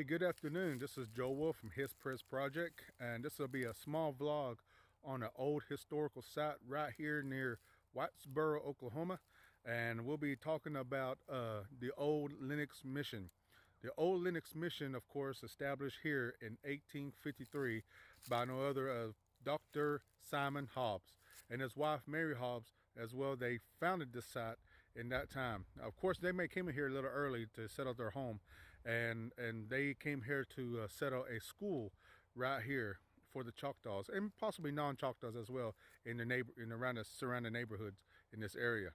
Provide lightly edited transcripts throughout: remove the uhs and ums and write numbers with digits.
Good afternoon. This is Joe Wolf from His Press Project, and this will be a small vlog on an old historical site right here near Whitesboro, Oklahoma. And we'll be talking about the Old Lenox Mission. The Old Lenox Mission, of course, established here in 1853 by no other Dr. Simon Hobbs and his wife Mary Hobbs as well. They founded this site in that time. Of course, they came here a little early to settle their home, and they came here to settle a school right here for the Choctaws and possibly non-Choctaws as well in around the surrounding neighborhoods in this area.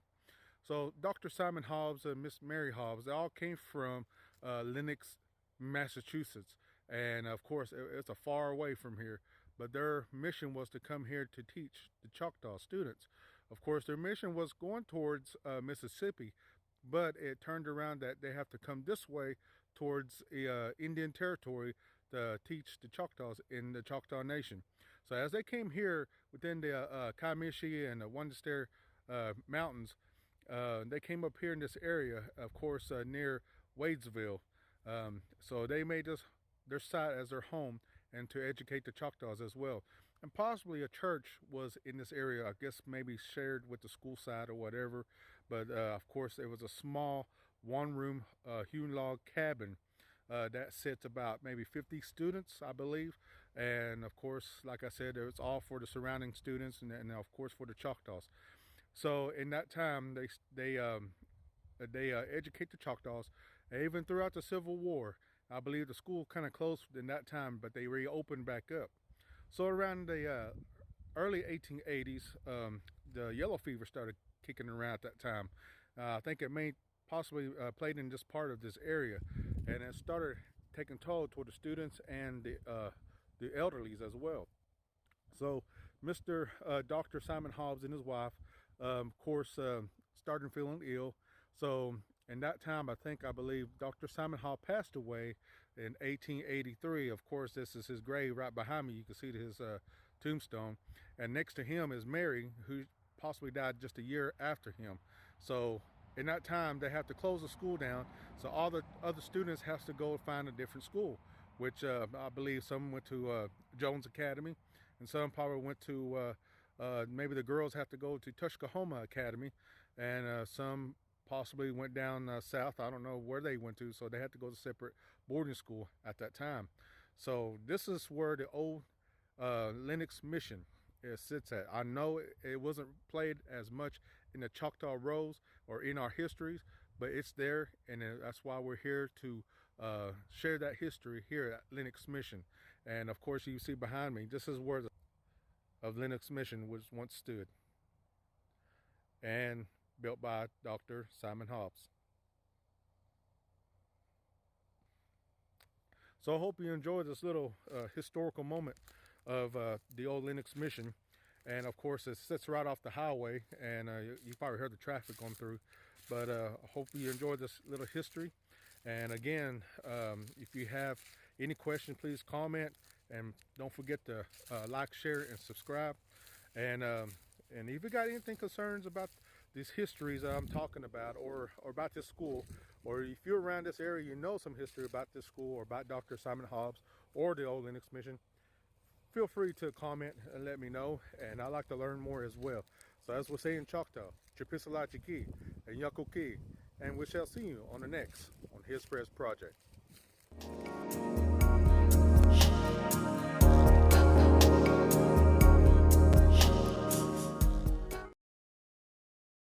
So Dr. Simon Hobbs and Miss Mary Hobbs, they all came from Lenox, Massachusetts, and of course it's a far away from here, but their mission was to come here to teach the Choctaw students. Of course, their mission was going towards Mississippi, but it turned around that they have to come this way towards Indian Territory to teach the Choctaws in the Choctaw Nation. So as they came here within the Comanche and the Wandestere mountains, they came up here in this area, of course, near Wadesville. So they made their site as their home and to educate the Choctaws as well. And possibly a church was in this area, I guess maybe shared with the school site or whatever. But of course, it was a small one-room hewn log cabin that sits about maybe 50 students, I believe. And of course, like I said, it's all for the surrounding students and of course for the Choctaws. So in that time, they educate the Choctaws. Even throughout the Civil War, I believe the school kind of closed in that time, but they reopened back up. So around the early 1880s, the yellow fever started kicking around at that time. I think it may possibly played in this part of this area, and it started taking toll toward the students and the elderlies as well. So Mr. Dr. Simon Hobbs and his wife, of course, started feeling ill. So in that time, I believe Dr. Simon Hobbs passed away in 1883. Of course, this is his grave right behind me. You can see his tombstone. And next to him is Mary, who possibly died just a year after him. So in that time, they have to close the school down. So all the other students have to go find a different school, which I believe some went to Jones Academy, and some probably went to, maybe the girls have to go to Tuskahoma Academy, and some possibly went down south. I don't know where they went to, so they had to go to separate boarding school at that time. So this is where the old Lenox Mission sits at. I know it wasn't played as much in the Choctaw Rose or in our histories, but it's there, and that's why we're here to share that history here at Lenox Mission. And of course, you see behind me, this is where of Lenox Mission was once stood, and built by Dr. Simon Hobbs. So I hope you enjoyed this little historical moment of the old Lenox Mission. And of course, it sits right off the highway, and you probably heard the traffic going through. But I hope you enjoyed this little history. And again, if you have any questions, please comment, and don't forget to like, share, and subscribe. And if you got anything concerns about these histories that I'm talking about, or about this school, or if you're around this area, you know some history about this school or about Dr. Simon Hobbs or the old Lenox Mission, feel free to comment and let me know, and I'd like to learn more as well. So as we say in Choctaw, Chapisalachiki and Yakuki, and we shall see you on the next on His Press Project.